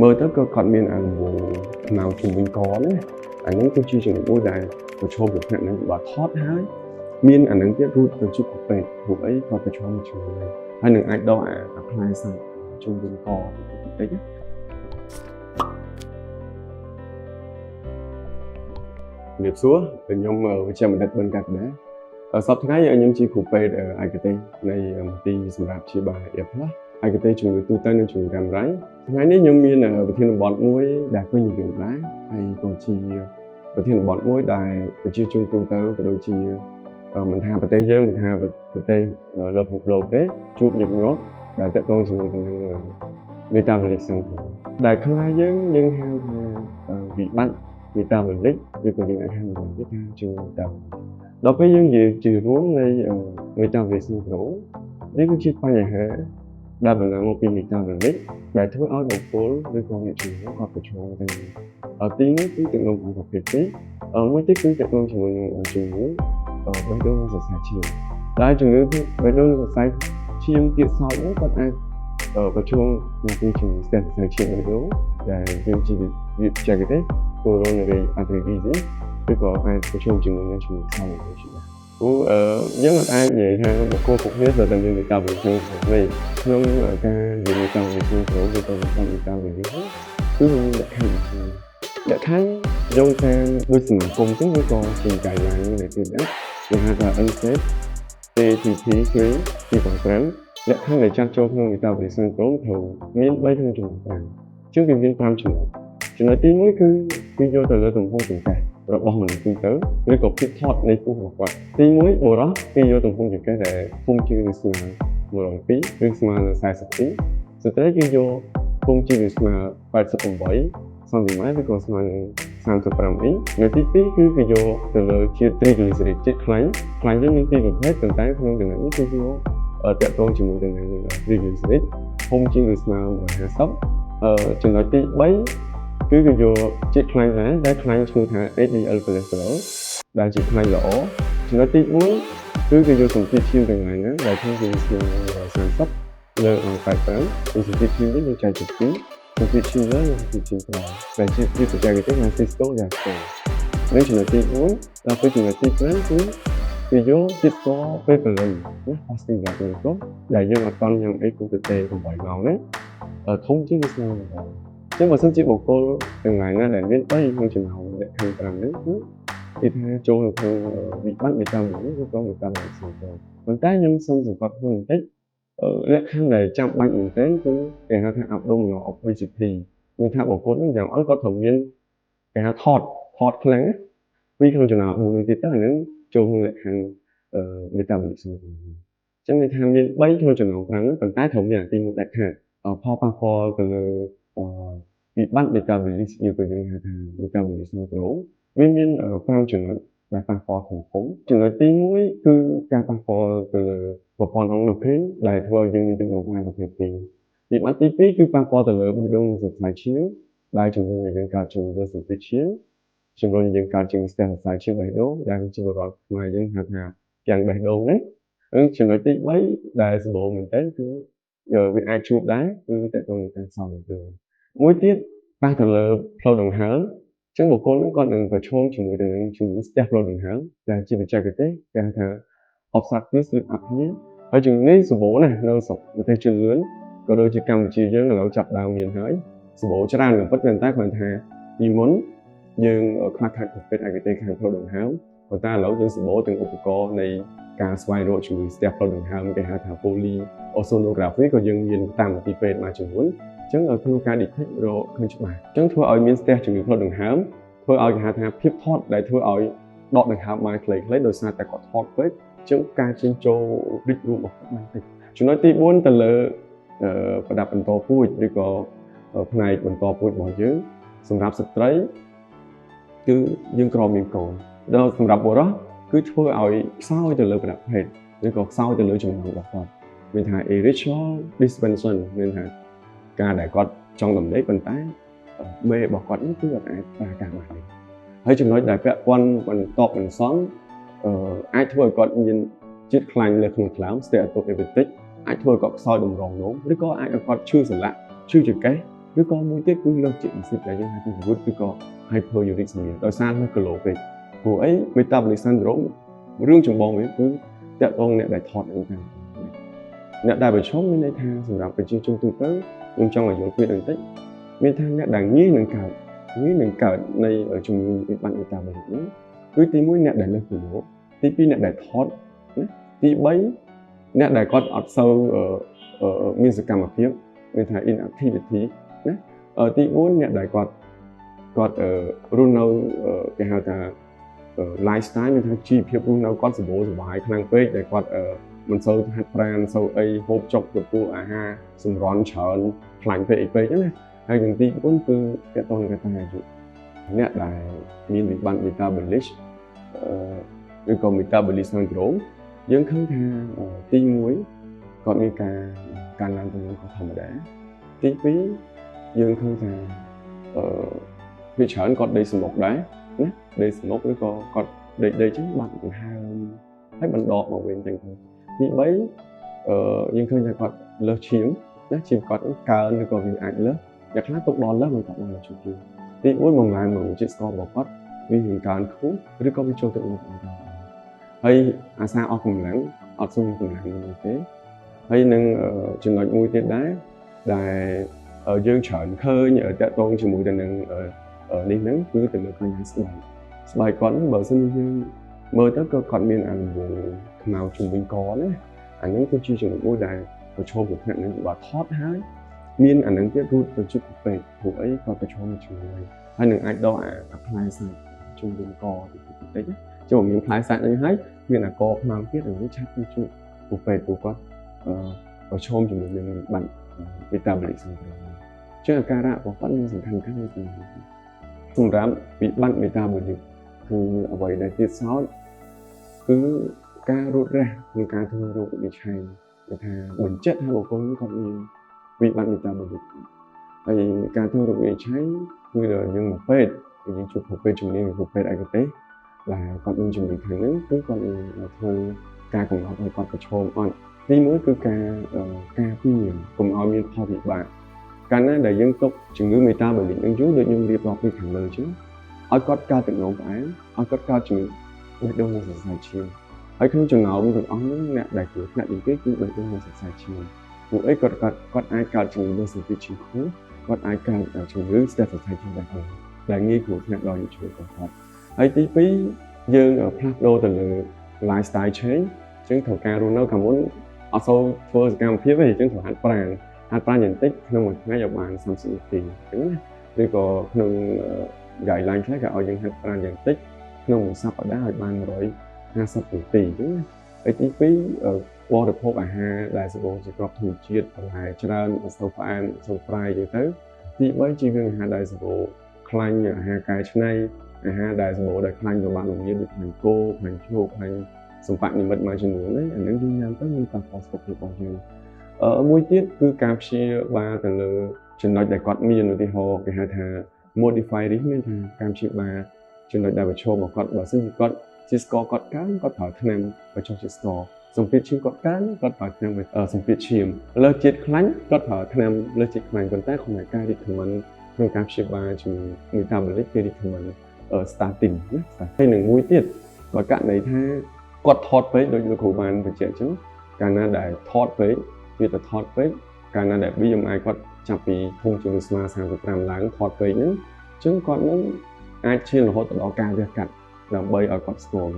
mơ tới cơ còn miền ăn bộ nào chúng mình có đấy anh những cái chương trình bôi dài và cho một nạn nhân và thoát hái miền anh những cái rút từ chút của về vụ ấy còn phải cho một trường này hay đừng ai đó apply sang chung mình có đấy nghiệp xuống từ nhóm với cha mình đặt bên cạnh đấy ở sắp tháng này nhóm chi cụ về ở IKT này một tíសម្រាប់ជាbài ép lá IKT chúng người tu tên nên chúng làm đấyថ្ងៃនេះខ្ញុំមានប្រធានបទមួយដែលឃើញនិយមដែរហើយក៏ជាប្រធានបទមួយដែលប្រជាជនទូទៅក៏ដូចជាមិនថាប្រទេសយើងមិនថាប្រទេសលើពិភពលោកទេជួបញឹកញាប់ដែលតកតងជាមួយនឹងមេតាបូលិកសង្គមដែលខ្មែរយើងហៅថាវិបត្តិមេតាបូលិកឬក៏យើងអាចហៅវាថាជាមេតាបូលិកដល់ពេលយើងនិយាយជារួមនៃមេតាបូលិកសង្គមនេះគឺជាបញ្ហាដែលបណ្ដាលមកពីមេតាបូលិកដែលធ្វើឲ្យបុគ្គលឬក៏អ្នកជំងឺគាត់ប្រឈមទៅទីនេះគឺទឹកនោមប្រភេទទីមួយទៀតគឺទឹកនោមជាមួយនឹងជំងឺបេះដូងសរសៃឈាមដែលជំងឺបេះដូងសរសៃឈាមទៀតសោតនេះគាត់អាចប្រឈមនឹងជំងឺសរសៃឈាមបេះដូងដែលយើងជាវិបត្តិទេ coronary artery disease ឬក៏អាចប្រឈមជាមួយនឹងជំងឺខ្សោយដូចជាយើងអាចនិយាយថាបុគ្គលគ្រប់គ្នាត្រូវតែមានមេតាបូលិកក្នុងក្នុងការនិយាយមេតាបូលិកក្នុងក្រុមឬក៏មេតាបូលិកគឺមានលក្ខខណ្ឌយោងតាមដូចសមាគមចឹងឬក៏ជា guideline នៃទីនេះគេហៅថា NSAID ATP3 ទី5លក្ខខណ្ឌដែលចាត់ចូលក្នុងមេតាបូលិកក្នុងក្រុមត្រូវមាន3ក្នុងចំណុច5ជាងវាមាន5ចំណុចទី1គឺយកទៅលើទំហំចង្កេះរបស់មនុស្សទូទៅឬក៏ភាពថតនៃពោះរបស់គាត់ទី1បុរសគេយកទំហំចង្កេះដែលធំជាងឬស្មើ102ឬស្មើនឹង42ស្ត្រីគេយកធំជាងឬស្មើ88សង់ទីម៉ែត្រឬក៏ស្មើនឹង35អ៊ីងនៅទី2គឺគេយកទៅលើជាតិ triglyceride ជាតិខ្លាញ់យើងមានពីរប្រភេទប៉ុន្តែក្នុងចំណុចនេះគឺយកតាក់ទងជាមួយនឹង triglyceride ធំជាងឬស្មើ150ចំណុចទី3គឺគេយកជាតិខ្លាញ់ដែលខ្លាញ់ឈ្មោះថា HDL cholesterol ដែលជាខ្លាញ់ល្អចំណុចទី4គឺគេយកសម្ពាធឈាមទាំងឡាយណាដែលធ្វើជាស្មើ30លើ85គឺសម្ពាធឈាមនេះយើងចែកជា2សម្ពាធឈាមលើនិងសម្ពាធឈាមក្រោយដែលជាបច្ចេកទេសថា systole យ៉ាងស្ទើរនេះចំណុចទី4ដល់ពេលចំណុចទី5គឺគេយកជាតិស្ករពេលបរិញណា fasting blood glucose ដែលយើងអត់តន់ញ៉ាំអីគូទៅទេ8ម៉ោងណាធំជាងស្មើនឹងចឹងបើសិនជាបុគ្គលទាំងឡាយណាដែលមាន3ក្នុងចំណោមលក្ខខណ្ឌ5នេះគឺគេថាចូលនៅក្នុងវិបត្តិមេតាបូលិកឬក៏មេតាបូលិកសង្គមប៉ុន្តែខ្ញុំសូមសង្កត់ខ្លួនបន្តិចលក្ខខណ្ឌដែលចាំបាច់មែនទែនគឺគេហៅថា abdominal obesity មានថាបុគ្គលនឹងយ៉ាងអត់គាត់ត្រូវមានគេហៅថតខ្លាំងពីក្នុងចំណោមមួយទៀតទៅអានឹងចូលក្នុងលក្ខខណ្ឌមេតាបូលិកសង្គមចឹងគេថាមាន3ក្នុងចំណោម5ហ្នឹងប៉ុន្តែត្រូវមានអាទី1ដាច់ខាតផលប៉ះពាល់ទៅលើវិបត្តិមេតាបូលិកយើងក៏យើងហៅថាមេតាបូលិកសង្គមវាមាន5ចំណុចដែលប៉ះពាល់ធំចំណុចទី1គឺការប៉ះពាល់ទៅលើប្រព័ន្ធអង់ដូគ្រីនដែលធ្វើឲ្យយើងមានទឹកនោមផ្អែមប្រភេទ2វិបត្តិទី2គឺប៉ះពាល់ទៅលើបេះដូងសរសៃឈាមដែលជំរុញឲ្យយើងកើតជំងឺសរសៃឈាមជំរុញឲ្យយើងកើតជំងឺសរសៃឈាមបេះដូងដែលជាប្រព័ន្ធខ្មែរយើងហៅថាយ៉ាងបេះដូងណាចំណុចទី3ដែលសម្បូរមែនទែនគឺវាអាចជួបដែរគឺតើតើការសន្និដ្ឋានមួយទៀតប៉ះទៅលើផ្លូវដង្ហើមអញ្ចឹងបុគ្គលនឹងគាត់នឹងប្រឈមជាមួយនឹងជំងឺស្ទះផ្លូវដង្ហើមដែលជាបច្ចេកទេសគេហៅថា obstructive sleep apnea ហើយជំងឺនេះសម្បូរណាស់នៅស្រុកប្រទេសជឿនលឿនក៏ដូចជាកម្ពុជាយើងឥឡូវចាប់ដើមមានហើយសម្បូរច្រើនក៏ពិតប៉ុន្តែគ្រាន់ថាពីមុនយើងខ្វះខាតប្រភេទឯកទេសខាងផ្លូវដង្ហើមប៉ុន្តែឥឡូវយើងសម្បូរទាំងឧបករណ៍នៃការស្វែងរកជំងឺស្ទះផ្លូវដង្ហើមគេហៅថា polyosonography ក៏យើងមានតាមមន្ទីរពេទ្យមួយចំនួនអញ្ចឹងក្នុងការ detect រកឃើញច្បាស់អញ្ចឹងធ្វើឲ្យមានស្ទះជំងឺផ្លូវដង្ហើមធ្វើឲ្យគេហៅថាភាពថត់ដែលធ្វើឲ្យដកដង្ហើមបានខ្លីៗដោយសារតែគាត់ថត់ពេកអញ្ចឹងការជិះចូលរីករួមរបស់គាត់បានតិចចំណុចទី4ទៅលើប្រដាប់បន្តពូជឬក៏ផ្នែកបន្តពូជរបស់យើងសម្រាប់ស្ត្រីគឺយើងក្រមានកូនដល់សម្រាប់បុរសគឺធ្វើឲ្យខ្សោយទៅលើប្រដាប់ភេទឬក៏ខ្សោយទៅលើចំណងរបស់គាត់មានថា erectile dysfunction មានថាការដែលគាត់ចង់ដំណេកប៉ុន្តែមេរបស់គាត់នេះគឺអត់អាចប្រើការបានទេហើយចំណុចដែលពាក់ព័ន្ធបន្សងអាចធ្វើឲ្យគាត់មានជាតិខ្លាញ់លើក្នុងថ្លើម steatohepatitis អាចធ្វើឲ្យគាត់ខ្សោយតម្រងនោមឬក៏អាចឲ្យគាត់ឈឺសន្លាក់ឈឺចង្កេះ ឬក៏មួយទៀតគឺលើកជាតិអាស៊ីតដែលយើងហៅពីវុតឬក៏ hyperuricemia ដោយសារនៅគីឡូពេកព្រោះអី metabolic syndrome រឿងចម្បងវិញគឺតាក់ទងអ្នកដែលថតហ្នឹងទៅអ្នកដែលប្រឈមមានន័យថាសម្រាប់ប្រជាជនទូទៅខ្ញុំចង់ឲ្យយល់ពីបន្តិចមានថាអ្នកដែលងាយនឹងកើតនៃជំងឺវិបត្តិ metabolic ហ្នឹងគឺទី1អ្នកដែលលើសគីឡូទី2អ្នកដែលថតណាទី3អ្នកដែលគាត់អត់សូវមានសកម្មភាពមានថា inactivity ណាទី4អ្នកដែលគាត់រស់នៅគេហៅថា lifestyle មានថាជីវភាពរស់នៅគាត់សម្បូរសប្បាយខ្លាំងពេកដែលគាត់មិនសូវហាត់ប្រាណសូវអីហូបចុកទទួលអាហារសម្រន់ច្រើនខ្លាញ់ពេកហ្នឹងណាហើយនឹងទី4គឺតកតងกับអាយុអ្នកដែលមានវិបត្តិ metabolic ឬក៏ metabolic syndrome យើងឃើញថាទី1គាត់មានការឡើងទម្ងន់ខុសធម្មតាទី2យើងឃើញថាវាច្រើនគាត់ដេកសម្បុកដែរណាដេកសម្បុកឬក៏គាត់ដេកចឹងបាត់ដង្ហើមហើយបណ្ដកមកវិញចឹងទៅទី3យើងឃើញថាគាត់លើសឈាមណាឈាមគាត់កើនឬក៏វាអាចលើសអ្នកខ្លះទុកដល់លើសមិនគាត់បានជួបយើងទី4បំលែងមកជាតិស្កររបស់គាត់វារៀងកើនខ្ពស់ឬក៏វាចូលទៅក្នុងកម្លាំងហើយអាសាអស់កម្លាំងអត់សូវមានកម្លាំងនោះទេហើយនឹងចំណុចមួយទៀតដែរដែលយើងច្រើនឃើញតាក់ទងជាមួយទៅនឹងនេះហ្នឹងគឺទៅលើឃើញថាស្បែកគាត់បើសិនជាយើងមើលទៅក៏គាត់មានអារង្វង់ខ្មៅជំវិញកណាអាហ្នឹងគឺជាចំណុចមួយដែលប្រឈមกับអ្នកនឹងបើថតហើយមានអាហ្នឹងទៀតរួចទៅជិតពេកព្រោះអីគាត់ប្រឈមជាមួយហើយនឹងអាចដកអាផ្លែសាច់ជំវិញកតិចចូលមានផ្លែសាច់ហ្នឹងហើយមានអាកខ្មៅទៀតហ្នឹងឆាប់ទៅជួបព្រោះពេកព្រោះគាត់ប្រឈមជាមួយនឹងបាត់ metabolic syndrome ជាអាការៈរបស់គាត់មានសំខាន់ៗមួយសម្រាប់វិបត្តិ metabolic គឺអ្វីដែលទៀតសោតគឺការរត់រះនិងការធ្វើរោគវិនិច្ឆ័យគេថាបញ្ជាក់ថាបុគ្គលគាត់មានវិបត្តិ metabolic ហើយការធ្វើរោគវិនិច្ឆ័យគឺយើងមកពេទ្យយើងជួបពេទ្យជំនាញពីពេទ្យឯកទេសដែលគាត់មានជំនាញខាងហ្នឹងគឺគាត់នឹងធ្វើការកំណត់ឲ្យគាត់ប្រឈមអត់ទី1គឺការពារកុំឲ្យមានផលវិបាកកាលណាដែលយើងទុកជំងឺ metabolic នឹងយូរដូចខ្ញុំរៀបរាប់ពីខាងលើចឹងឲ្យគាត់កើតទឹកនោមផ្អែមឲ្យគាត់កើតជំងឺបេះដូងនិងសរសៃឈាមហើយក្នុងចំណោមទាំងអស់ហ្នឹងអ្នកដែលគ្រោះថ្នាក់ជាងគេគឺបេះដូងនិងសរសៃឈាមពួកអីគាត់អាចកើតជំងឺលើសពីឈាមខ្ពស់គាត់អាចកើតជំងឺស្ទះសរសៃឈាមដែលងាយគ្រោះថ្នាក់ដល់យុវជនរបស់គាត់ហើយទី2យើងផ្លាស់ប្ដូរទៅលើ lifestyle change ចឹងត្រូវការរស់នៅខាងមុនអត់សូវធ្វើសកម្មភាពទេចឹងត្រូវហាត់ប្រាណយ៉ាងតិចក្នុងមួយថ្ងៃឲ្យបាន30នាទីចឹងណាឬក៏ក្នុង guideline ខ្លះក៏ឲ្យយើងហាត់ប្រាណយ៉ាងតិចក្នុងមួយសប្តាហ៍ឲ្យបាន150នាទីចឹងណាហើយទី2បរិភោគអាហារដែលសម្បូរជាគ្រាប់ធម្មជាតិបន្លែច្រើនអត់សូវផ្អែមអត់សូវប្រៃចឹងទៅទី3ជៀសវាងអាហារដែលសម្បូរខ្លាញ់អាហារកែច្នៃអាហារដែលសម្បូរដោយខ្លាញ់របស់រងាដូចខ្លាញ់គោខ្លាញ់ជ្រូកខ្លាញ់សម្បត្តិនិមិត្តមួយចំនួនហ្នឹងអានឹងយើងញ៉ាំទៅមានប៉ះពាល់សុខភាពរបស់យើងមួយទៀតគឺការព្យាបាលទៅលើចំណុចដែលគាត់មានឧទាហរណ៍គេហៅថា modify risk មានថាការព្យាបាលចំណុចដែលប្រឈមរបស់គាត់បើសិនជាគាត់ជាស្ករគាត់កើនគាត់ប្រើថ្នាំបញ្ចុះជាតិស្ករសម្ពាធឈាមគាត់កើនគាត់ប្រើថ្នាំសម្ពាធឈាមលើសជាតិខ្លាញ់គាត់ប្រើថ្នាំលើសជាតិខ្លាញ់ប៉ុន្តែក្នុងការ recommend ក្នុងការព្យាបាលជំងឺ metabolic គេ recommend statin ណាហើយនឹងមួយទៀតបើករណីថាគាត់ថតពេកដូចលោកគ្រូបានបញ្ជាក់អញ្ចឹងកាលណាដែលថតពេកវាទៅថតពេកកាលណាដែល BMI គាត់ចាប់ពីធុងជំងឺស្មា35ឡើងថតពេកហ្នឹងអញ្ចឹងគាត់នឹងអាចឈានរហូតដល់ការវះកាត់ដើម្បីឲ្យគាត់ស្គាល់